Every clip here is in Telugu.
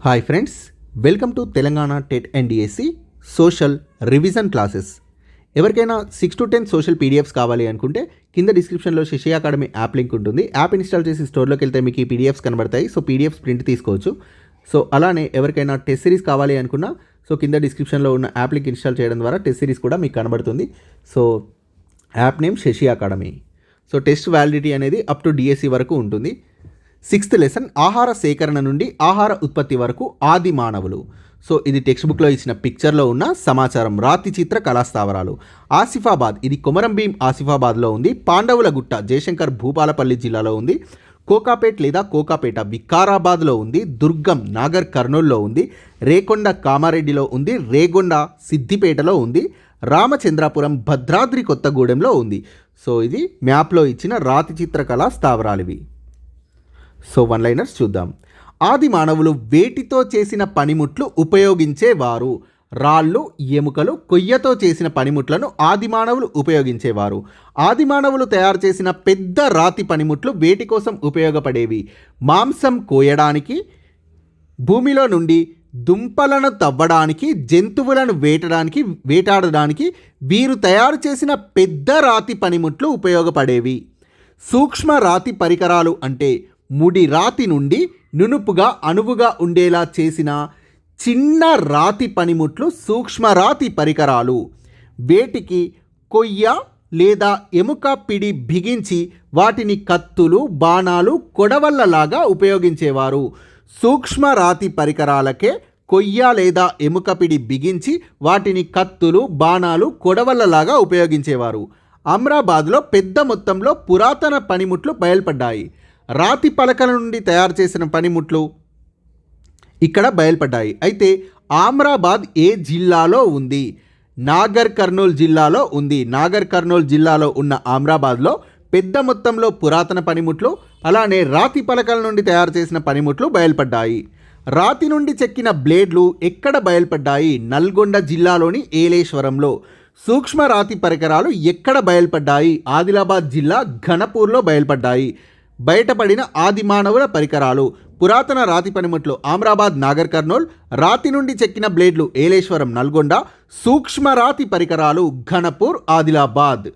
Hi friends, welcome to Telangana TET and DSC social revision classes. ఎవరికైనా 6 to 10 సోషల్ పీడిఎఫ్స్ కావాలి అనుకుంటే కింద డిస్క్రిప్షన్లో శశి అకాడమీ యాప్ లింక్ ఉంటుంది. యాప్ ఇన్స్టాల్ చేసి స్టోర్లోకి వెళ్తే మీకు ఈ పీడిఎఫ్స్ కనబడతాయి. సో పీడిఎఫ్స్ ప్రింట్ తీసుకోవచ్చు. సో అలానే ఎవరికైనా టెస్ట్ సిరీస్ కావాలి అనుకున్నా సో కింద డిస్క్రిప్షన్లో ఉన్న యాప్ లింక్ ఇన్స్టాల్ చేయడం ద్వారా టెస్ట్ సిరీస్ కూడా మీకు కనబడుతుంది. So app name Shashi academy. So test validity అనేది అప్ టు డిఎస్సి వరకు ఉంటుంది. 6th లెసన్ ఆహార సేకరణ నుండి ఆహార ఉత్పత్తి వరకు ఆది మానవులు. సో ఇది టెక్స్ట్ బుక్లో ఇచ్చిన పిక్చర్లో ఉన్న సమాచారం. రాతి చిత్ర కళాస్థావరాలు. ఆసిఫాబాద్, ఇది కొమరం భీం ఆసిఫాబాద్లో ఉంది. పాండవుల గుట్ట జయశంకర్ భూపాలపల్లి జిల్లాలో ఉంది. కోకాపేట్ లేదా కోకాపేట వికారాబాద్లో ఉంది. దుర్గం నాగర్ కర్నూల్లో ఉంది. రేకొండ కామారెడ్డిలో ఉంది. రేగొండ సిద్దిపేటలో ఉంది. రామచంద్రాపురం భద్రాద్రి కొత్తగూడెంలో ఉంది. సో ఇది మ్యాప్లో ఇచ్చిన రాతి చిత్రకళా స్థావరాలు ఇవి. సో వన్ లైనర్స్ చూద్దాం. ఆది మానవులు వేటితో చేసిన పనిముట్లు ఉపయోగించేవారు? రాళ్ళు, ఎముకలు, కొయ్యతో చేసిన పనిముట్లను ఆది మానవులు ఉపయోగించేవారు. ఆది మానవులు తయారు చేసిన పెద్ద రాతి పనిముట్లు వేటి కోసం ఉపయోగపడేవి? మాంసం కోయడానికి, భూమిలో నుండి దుంపలను తవ్వడానికి, జంతువులను వేటాడడానికి వీరు తయారు చేసిన పెద్ద రాతి పనిముట్లు ఉపయోగపడేవి. సూక్ష్మ రాతి పరికరాలు అంటే ముడి రాతి నుండి నునుపుగా అణువుగా ఉండేలా చేసిన చిన్న రాతి పనిముట్లు సూక్ష్మ రాతి పరికరాలు. వేటికి కొయ్య లేదా ఎముక పిడి బిగించి వాటిని కత్తులు, బాణాలు, కొడవళ్ళలాగా ఉపయోగించేవారు. సూక్ష్మ రాతి పరికరాలకే కొయ్య లేదా ఎముక పిడి బిగించి వాటిని కత్తులు, బాణాలు, కొడవళ్ళలాగా ఉపయోగించేవారు. అమ్రాబాద్లో పెద్ద మొత్తంలో పురాతన పనిముట్లు బయల్పడ్డాయి. రాతి పలకల నుండి తయారు చేసిన పనిముట్లు ఇక్కడ బయల్పడ్డాయి. అయితే అమ్రాబాద్ ఏ జిల్లాలో ఉంది? నాగర్ కర్నూల్ జిల్లాలో ఉంది. నాగర్ కర్నూల్ జిల్లాలో ఉన్న అమ్రాబాద్లో పెద్ద మొత్తంలో పురాతన పనిముట్లు అలానే రాతి పలకల నుండి తయారు చేసిన పనిముట్లు బయల్పడ్డాయి. రాతి నుండి చెక్కిన బ్లేడ్లు ఎక్కడ బయల్పడ్డాయి? నల్గొండ జిల్లాలోని ఏలేశ్వరంలో. సూక్ష్మ రాతి పరికరాలు ఎక్కడ బయల్పడ్డాయి? ఆదిలాబాద్ జిల్లా ఘనపూర్లో బయల్పడ్డాయి. బయటపడిన ఆది మానవుల పరికరాలు. పురాతన రాతి పనిముట్లు అమ్రాబాద్, నాగర్ కర్నూల్. రాతి నుండి చెక్కిన బ్లేడ్లు ఏలేశ్వరం, నల్గొండ. సూక్ష్మ రాతి పరికరాలు ఘనపూర్, ఆదిలాబాద్.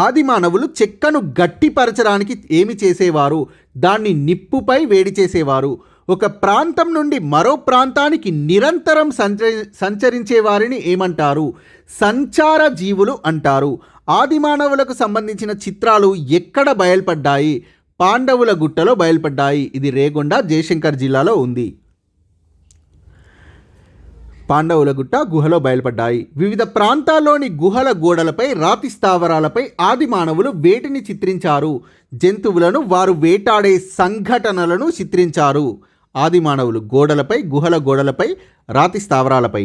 ఆది మానవులు చెక్కను గట్టిపరచడానికి ఏమి చేసేవారు? దాన్ని నిప్పుపై వేడి చేసేవారు. ఒక ప్రాంతం నుండి మరో ప్రాంతానికి నిరంతరం సంచరించే వారిని ఏమంటారు? సంచార జీవులు అంటారు. ఆది మానవులకు సంబంధించిన చిత్రాలు ఎక్కడ బయల్పడ్డాయి? పాండవుల గుట్టలో బయల్పడ్డాయి. ఇది రేగొండ జయశంకర్ జిల్లాలో ఉంది. పాండవుల గుట్ట గుహలో బయల్పడ్డాయి. వివిధ ప్రాంతాల్లోని గుహల గోడలపై, రాతి స్థావరాలపై ఆది మానవులు వేటిని చిత్రించారు? జంతువులను, వారు వేటాడే సంఘటనలను చిత్రించారు. ఆది మానవులు గోడలపై, గుహల గోడలపై, రాతి స్థావరాలపై.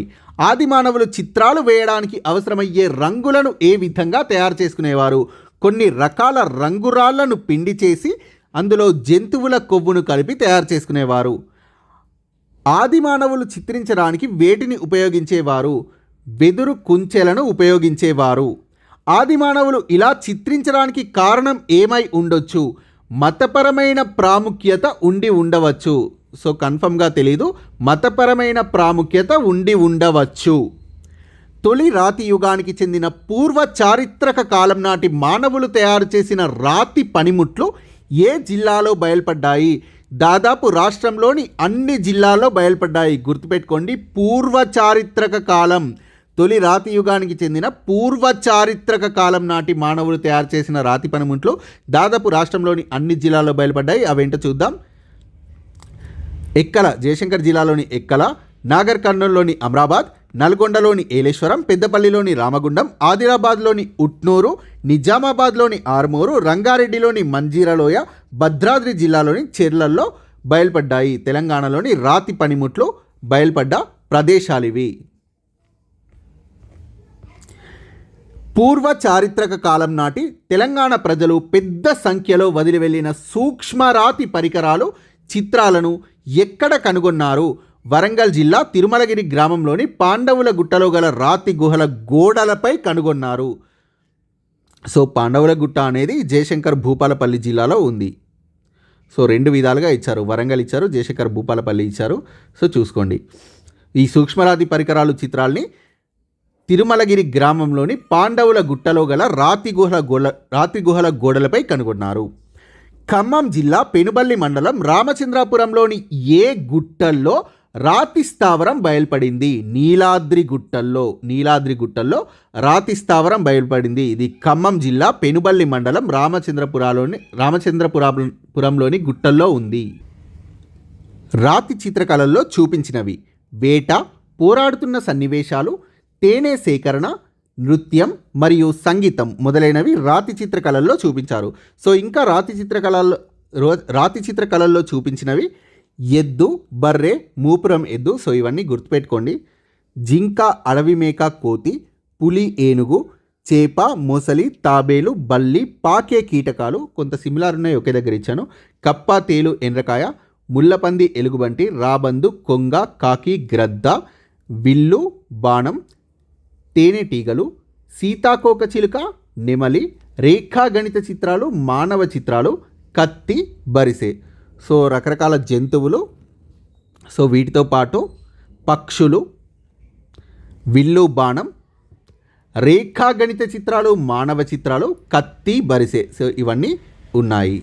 ఆది మానవులు చిత్రాలు వేయడానికి అవసరమయ్యే రంగులను ఏ విధంగా తయారు చేసుకునేవారు? కొన్ని రకాల రంగురాళ్లను పిండి చేసి అందులో జంతువుల కొవ్వును కలిపి తయారు చేసుకునేవారు. ఆది మానవులు చిత్రించడానికి వేటిని ఉపయోగించేవారు? వెదురు కుంచెలను ఉపయోగించేవారు. ఆది మానవులు ఇలా చిత్రించడానికి కారణం ఏమై ఉండొచ్చు? మతపరమైన ప్రాముఖ్యత ఉండి ఉండవచ్చు. సో కన్ఫర్మ్గా తెలీదు. మతపరమైన ప్రాముఖ్యత ఉండి ఉండవచ్చు. తొలి రాతి యుగానికి చెందిన పూర్వ చారిత్రక కాలం నాటి మానవులు తయారు చేసిన రాతి పనిముట్లు ఏ జిల్లాలో బయల్పడ్డాయి? దాదాపు రాష్ట్రంలోని అన్ని జిల్లాల్లో బయల్పడ్డాయి. గుర్తుపెట్టుకోండి, పూర్వ చారిత్రక కాలం. తొలి రాతి యుగానికి చెందిన పూర్వ చారిత్రక కాలం నాటి మానవులు తయారు చేసిన రాతి పనిముట్లు దాదాపు రాష్ట్రంలోని అన్ని జిల్లాల్లో బయలుపడ్డాయి. అవేంటో చూద్దాం. ఎక్కల, జయశంకర్ జిల్లాలోని ఎక్కల, నాగర్ కర్నూల్లోని అమ్రాబాద్, నల్గొండలోని ఏలేశ్వరం, పెద్దపల్లిలోని రామగుండం, ఆదిలాబాద్లోని ఉట్నూరు, నిజామాబాద్లోని ఆర్మూరు, రంగారెడ్డిలోని మంజీరలోయ, భద్రాద్రి జిల్లాలోని చెర్లల్లో బయల్పడ్డాయి. తెలంగాణలోని రాతి పనిముట్లు బయల్పడ్డ ప్రదేశాలివి. పూర్వ చారిత్రక కాలం నాటి తెలంగాణ ప్రజలు పెద్ద సంఖ్యలో వదిలి వెళ్ళిన సూక్ష్మరాతి పరికరాలు, చిత్రాలను ఎక్కడ కనుగొన్నారు? వరంగల్ జిల్లా తిరుమలగిరి గ్రామంలోని పాండవుల గుట్టలో గల రాతి గుహల గోడలపై కనుగొన్నారు. సో పాండవుల గుట్ట అనేది జయశంకర్ భూపాలపల్లి జిల్లాలో ఉంది. సో 2 విధాలుగా ఇచ్చారు, వరంగల్ ఇచ్చారు, జయశంకర్ భూపాలపల్లి ఇచ్చారు. సో చూసుకోండి. ఈ సూక్ష్మరాతి పరికరాలు చిత్రాల్ని తిరుమలగిరి గ్రామంలోని పాండవుల గుట్టలో గల రాతి గుహల గోడలపై కనుగొన్నారు. ఖమ్మం జిల్లా పెనుబల్లి మండలం రామచంద్రాపురంలోని ఏ గుట్టల్లో రాతి స్థావరం బయలుపడింది? నీలాద్రి గుట్టల్లో రాతి స్థావరం బయలుపడింది. ఇది ఖమ్మం జిల్లా పెనుబల్లి మండలం రామచంద్రపురంలోని గుట్టల్లో ఉంది. రాతి చిత్రకళల్లో చూపించినవి: వేట, పోరాడుతున్న సన్నివేశాలు, తేనె సేకరణ, నృత్యం మరియు సంగీతం మొదలైనవి రాతి చిత్రకళల్లో చూపించారు. సో ఇంకా రాతి చిత్రకళల్లో చూపించినవి ఎద్దు, బర్రె, మూపురం ఎద్దు. సో ఇవన్నీ గుర్తుపెట్టుకోండి. జింక, అడవి మేక, కోతి, పులి, ఏనుగు, చేప, మొసలి, తాబేలు, బల్లి, పాకే కీటకాలు కొంత సిమిలార్ ఉన్నాయి, ఒకే దగ్గర ఇచ్చాను. కప్ప, తేలు, ఎండ్రకాయ, ముళ్ళపంది, ఎలుగుబంటి, రాబందు, కొంగ, కాకి, గ్రద్ద, విల్లు, బాణం, తేనెటీగలు, సీతాకోక చిలుక, నెమలి, రేఖాగణిత చిత్రాలు, మానవ చిత్రాలు, కత్తి, బరిసె. సో రకరకాల జంతువులు. సో వీటితో పాటు పక్షులు, విల్లు, బాణం, రేఖాగణిత చిత్రాలు, మానవ చిత్రాలు, కత్తి, బరిసె. సో ఇవన్నీ ఉన్నాయి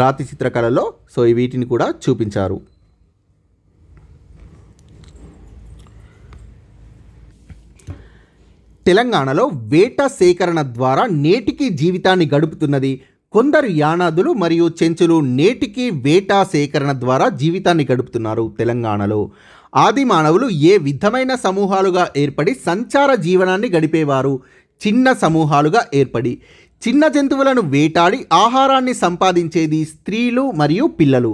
రాతి చిత్రకళలో. సో వీటిని కూడా చూపించారు. తెలంగాణలో వేట సేకరణ ద్వారా నేటికి జీవితాన్ని గడుపుతున్నది. కొందరు యానాదులు మరియు చెంచులు నేటికి వేట సేకరణ ద్వారా జీవితాన్ని గడుపుతున్నారు. తెలంగాణలో ఆది మానవులు ఏ విధమైన సమూహాలుగా ఏర్పడి సంచార జీవనాన్ని గడిపేవారు? చిన్న సమూహాలుగా ఏర్పడి. చిన్న జంతువులను వేటాడి ఆహారాన్ని సంపాదించేది స్త్రీలు మరియు పిల్లలు.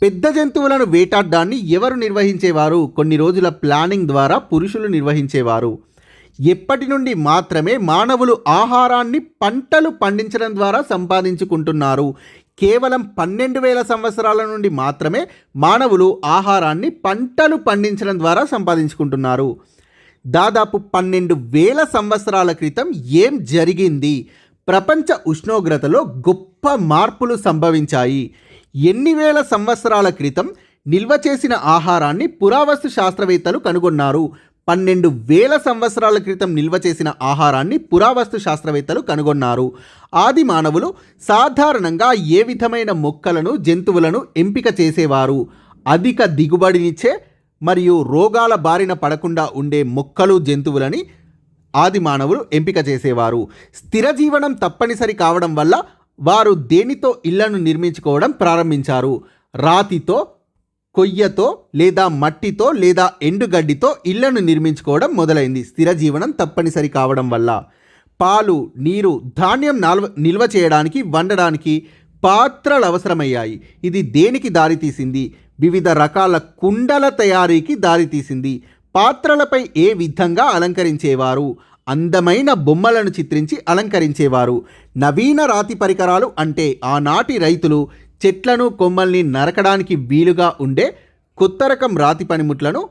పెద్ద జంతువులను వేటాడడాన్ని ఎవరు నిర్వహించేవారు? కొన్ని రోజుల ప్లానింగ్ ద్వారా పురుషులు నిర్వహించేవారు. ఎప్పటి నుండి మాత్రమే మానవులు ఆహారాన్ని పంటలు పండించడం ద్వారా సంపాదించుకుంటున్నారు? కేవలం 12,000 సంవత్సరాల నుండి మాత్రమే మానవులు ఆహారాన్ని పంటలు పండించడం ద్వారా సంపాదించుకుంటున్నారు. దాదాపు 12,000 సంవత్సరాల క్రితం ఏం జరిగింది? ప్రపంచ ఉష్ణోగ్రతలో గొప్ప మార్పులు సంభవించాయి. ఎన్ని వేల సంవత్సరాల క్రితం నిల్వ చేసిన ఆహారాన్ని పురావస్తు శాస్త్రవేత్తలు కనుగొన్నారు? 12,000 సంవత్సరాల క్రితం నిల్వ చేసిన ఆహారాన్ని పురావస్తు శాస్త్రవేత్తలు కనుగొన్నారు. ఆది మానవులు సాధారణంగా ఏ విధమైన మొక్కలను, జంతువులను ఎంపిక చేసేవారు? అధిక దిగుబడినిచ్చే మరియు రోగాల బారిన పడకుండా ఉండే మొక్కలు, జంతువులని ఆది మానవులు ఎంపిక చేసేవారు. స్థిర జీవనం తప్పనిసరి కావడం వల్ల వారు దేనితో ఇళ్లను నిర్మించుకోవడం ప్రారంభించారు? రాతితో, కొయ్యతో లేదా మట్టితో లేదా ఎండుగడ్డితో ఇళ్లను నిర్మించుకోవడం మొదలైంది. స్థిర జీవనం తప్పనిసరి కావడం వల్ల. పాలు, నీరు, ధాన్యం నిల్వ చేయడానికి, వండడానికి పాత్రలు అవసరమయ్యాయి. ఇది దేనికి దారితీసింది? వివిధ రకాల కుండల తయారీకి దారితీసింది. పాత్రలపై ఏ విధంగా అలంకరించేవారు? అందమైన బొమ్మలను చిత్రించి అలంకరించేవారు. నవీన రాతి పరికరాలు అంటే ఆనాటి రైతులు చెట్లను, కొమ్మల్ని నరకడానికి వీలుగా ఉండే కొత్త రకం రాతి పనిముట్లను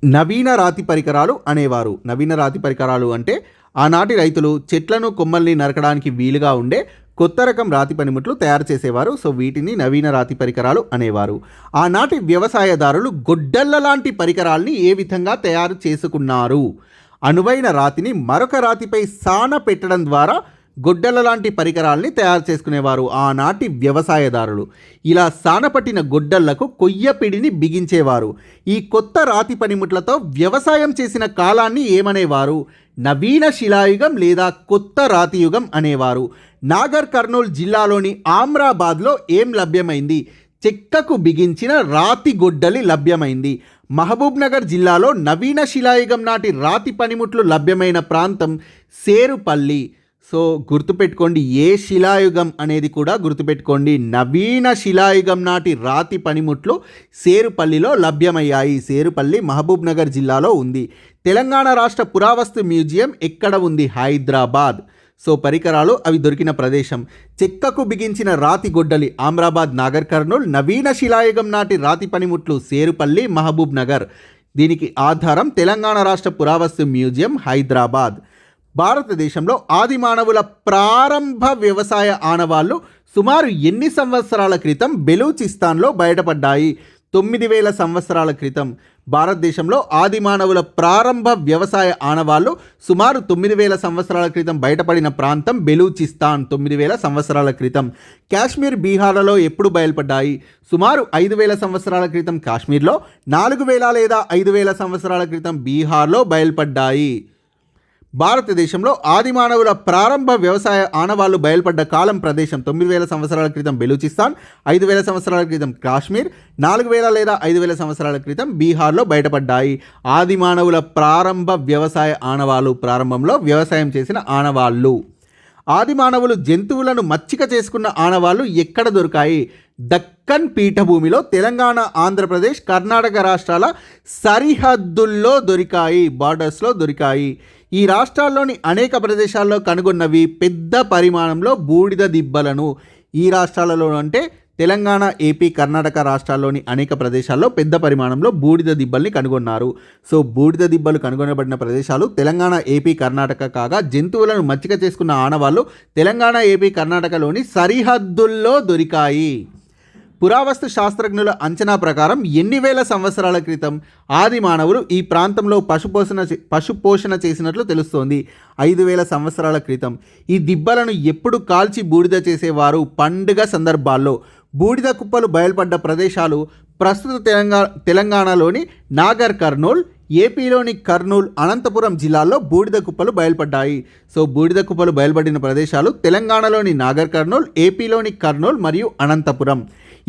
నవీన రాతి పరికరాలు అనేవారు. నవీన రాతి పరికరాలు అంటే ఆనాటి రైతులు చెట్లను, కొమ్మల్ని నరకడానికి వీలుగా ఉండే కొత్త రకం రాతి పనిముట్లు తయారు చేసేవారు. సో వీటిని నవీన రాతి పరికరాలు అనేవారు. ఆనాటి వ్యవసాయదారులు గొడ్డళ్ళ లాంటి పరికరాల్ని ఏ విధంగా తయారు చేసుకున్నారు? అనువైన రాతిని మరొక రాతిపై సాన పెట్టడం ద్వారా గొడ్డల లాంటి పరికరాల్ని తయారు చేసుకునేవారు ఆనాటి వ్యవసాయదారులు. ఇలా సానపట్టిన గొడ్డళ్లకు కొయ్యపిడిని బిగించేవారు. ఈ కొత్త రాతి పనిముట్లతో వ్యవసాయం చేసిన కాలాన్ని ఏమనేవారు? నవీన శిలాయుగం లేదా కొత్త రాతియుగం అనేవారు. నాగర్ కర్నూల్ జిల్లాలోని ఆమ్రాబాద్లో ఏం లభ్యమైంది? చెక్కకు బిగించిన రాతి గొడ్డలి లభ్యమైంది. మహబూబ్ నగర్ జిల్లాలో నవీన శిలాయుగం నాటి రాతి పనిముట్లు లభ్యమైన ప్రాంతం సేరుపల్లి. సో గుర్తుపెట్టుకోండి, ఏ శిలాయుగం అనేది కూడా గుర్తుపెట్టుకోండి. నవీన శిలాయుగం నాటి రాతి పనిముట్లు సేరుపల్లిలో లభ్యమయ్యాయి. సేరుపల్లి మహబూబ్ నగర్ జిల్లాలో ఉంది. తెలంగాణ రాష్ట్ర పురావస్తు మ్యూజియం ఎక్కడ ఉంది? హైదరాబాద్. సో పరికరాలు అవి దొరికిన ప్రదేశం. చెక్కకు బిగించిన రాతి గొడ్డలి ఆమ్రాబాద్, నాగర్ కర్నూల్. నవీన శిలాయుగం నాటి రాతి పనిముట్లు సేరుపల్లి, మహబూబ్ నగర్. దీనికి ఆధారం తెలంగాణ రాష్ట్ర పురావస్తు మ్యూజియం, హైదరాబాద్. భారతదేశంలో ఆది మానవుల ప్రారంభ వ్యవసాయ ఆనవాళ్లు సుమారు ఎన్ని సంవత్సరాల క్రితం బెలూచిస్తాన్లో బయటపడ్డాయి? 9000 సంవత్సరాల క్రితం. భారతదేశంలో ఆది మానవుల ప్రారంభ వ్యవసాయ ఆనవాళ్లు సుమారు 9000 సంవత్సరాల క్రితం బయటపడిన ప్రాంతం బెలూచిస్తాన్. 9000 సంవత్సరాల క్రితం. కాశ్మీర్, బీహార్లలో ఎప్పుడు బయలుపడ్డాయి? సుమారు 5000 సంవత్సరాల క్రితం కాశ్మీర్లో, 4000 లేదా 5000 సంవత్సరాల క్రితం బీహార్లో బయలుపడ్డాయి. భారతదేశంలో ఆది మానవుల ప్రారంభ వ్యవసాయ ఆనవాళ్లు బయలుపడ్డ కాలం ప్రదేశం 9000 సంవత్సరాల క్రితం బెలూచిస్తాన్, 5000 సంవత్సరాల క్రితం కాశ్మీర్, 4000 లేదా 5000 సంవత్సరాల క్రితం బీహార్లో బయటపడ్డాయి. ఆది మానవుల ప్రారంభ వ్యవసాయ ఆనవాళ్లు, ప్రారంభంలో వ్యవసాయం చేసిన ఆనవాళ్లు. ఆది మానవులు జంతువులను మచ్చిక చేసుకున్న ఆనవాళ్లు ఎక్కడ దొరికాయి? దక్కన్ పీఠభూమిలో, తెలంగాణ, ఆంధ్రప్రదేశ్, కర్ణాటక రాష్ట్రాల సరిహద్దుల్లో దొరికాయి, బార్డర్స్లో దొరికాయి. ఈ రాష్ట్రాల్లోని అనేక ప్రదేశాల్లో కనుగొన్నవి పెద్ద పరిమాణంలో బూడిద దిబ్బలను. ఈ రాష్ట్రాలలో అంటే తెలంగాణ, ఏపీ, కర్ణాటక రాష్ట్రాల్లోని అనేక ప్రదేశాల్లో పెద్ద పరిమాణంలో బూడిద దిబ్బల్ని కనుగొన్నారు. సో బూడిద దిబ్బలు కనుగొనబడిన ప్రదేశాలు తెలంగాణ, ఏపీ, కర్ణాటక కాగా జంతువులను మచ్చిక చేసుకున్న ఆనవాళ్లు తెలంగాణ, ఏపీ, కర్ణాటకలోని సరిహద్దుల్లో దొరికాయి. పురావస్తు శాస్త్రజ్ఞుల అంచనా ప్రకారం ఎన్ని వేల సంవత్సరాల క్రితం ఆది మానవులు ఈ ప్రాంతంలో పశుపోషణ చేసినట్లు తెలుస్తోంది? 5000 సంవత్సరాల క్రితం. ఈ దిబ్బలను ఎప్పుడు కాల్చి బూడిద చేసేవారు? పండుగ సందర్భాల్లో. బూడిద కుప్పలు బయలుపడ్డ ప్రదేశాలు ప్రస్తుత తెలంగాణలోని నాగర్ కర్నూల్, ఏపీలోని కర్నూల్, అనంతపురం జిల్లాల్లో బూడిద కుప్పలు బయలుపడ్డాయి. సో బూడిద కుప్పలు బయలుపడిన ప్రదేశాలు తెలంగాణలోని నాగర్ కర్నూల్, ఏపీలోని కర్నూల్ మరియు అనంతపురం.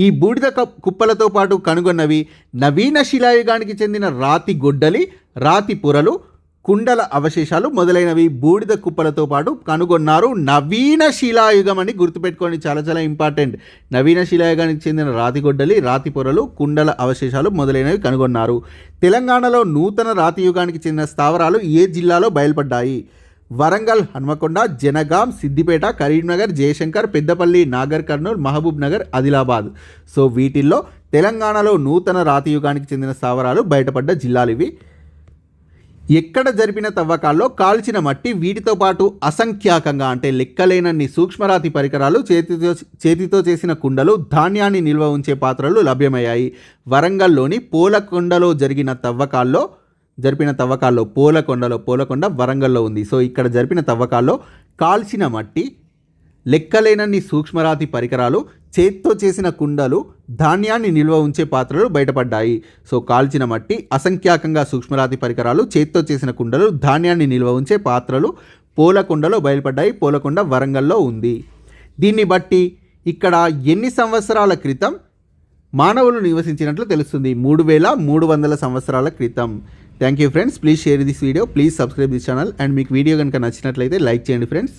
ఈ బూడిద కుప్పలతో పాటు కనుగొన్నవి నవీన శిలాయుగానికి చెందిన రాతి గొడ్డలి, రాతి పొరలు, కుండల అవశేషాలు మొదలైనవి బూడిద కుప్పలతో పాటు కనుగొన్నారు. నవీన శిలాయుగం అని గుర్తుపెట్టుకోండి, చాలా చాలా ఇంపార్టెంట్. నవీన శిలాయుగానికి చెందిన రాతి గొడ్డలి, రాతి పొరలు, కుండల అవశేషాలు మొదలైనవి కనుగొన్నారు. తెలంగాణలో నూతన రాతి యుగానికి చెందిన స్థావరాలు ఏ జిల్లాలో బయలుపడ్డాయి? వరంగల్, హన్మకొండ, జనగాం, సిద్దిపేట, కరీంనగర్, జయశంకర్, పెద్దపల్లి, నాగర్ కర్నూల్, మహబూబ్ నగర్, ఆదిలాబాద్. సో వీటిల్లో తెలంగాణలో నూతన రాతి యుగానికి చెందిన స్థావరాలు బయటపడ్డ జిల్లాలు ఇవి. ఎక్కడ జరిపిన తవ్వకాల్లో కాల్చిన మట్టి, వీటితో పాటు అసంఖ్యాకంగా అంటే లెక్కలేనన్ని సూక్ష్మరాతి పరికరాలు, చేతితో చేసిన కుండలు, ధాన్యాన్ని నిల్వ ఉంచే పాత్రలు లభ్యమయ్యాయి. వరంగల్లోని పోలకొండలో జరిపిన తవ్వకాల్లో పోలకొండ వరంగల్లో ఉంది. సో ఇక్కడ జరిపిన తవ్వకాల్లో కాల్చిన మట్టి, లెక్కలేనన్ని సూక్ష్మరాతి పరికరాలు, చేత్తో చేసిన కుండలు, ధాన్యాన్ని నిల్వ ఉంచే పాత్రలు బయటపడ్డాయి. సో కాల్చిన మట్టి, అసంఖ్యాకంగా సూక్ష్మరాతి పరికరాలు, చేత్తో చేసిన కుండలు, ధాన్యాన్ని నిల్వ ఉంచే పాత్రలు పోలకొండలో బయలుపడ్డాయి. పోలకొండ వరంగల్లో ఉంది. దీన్ని బట్టి ఇక్కడ ఎన్ని సంవత్సరాల క్రితం మానవులు నివసించినట్లు తెలుస్తుంది? 3300 సంవత్సరాల క్రితం. Thank you friends. Please share this video, please subscribe this channel. And మీకు వీడియో కనుక నచ్చినట్లయితే లైక్ చేయండి ఫ్రెండ్స్.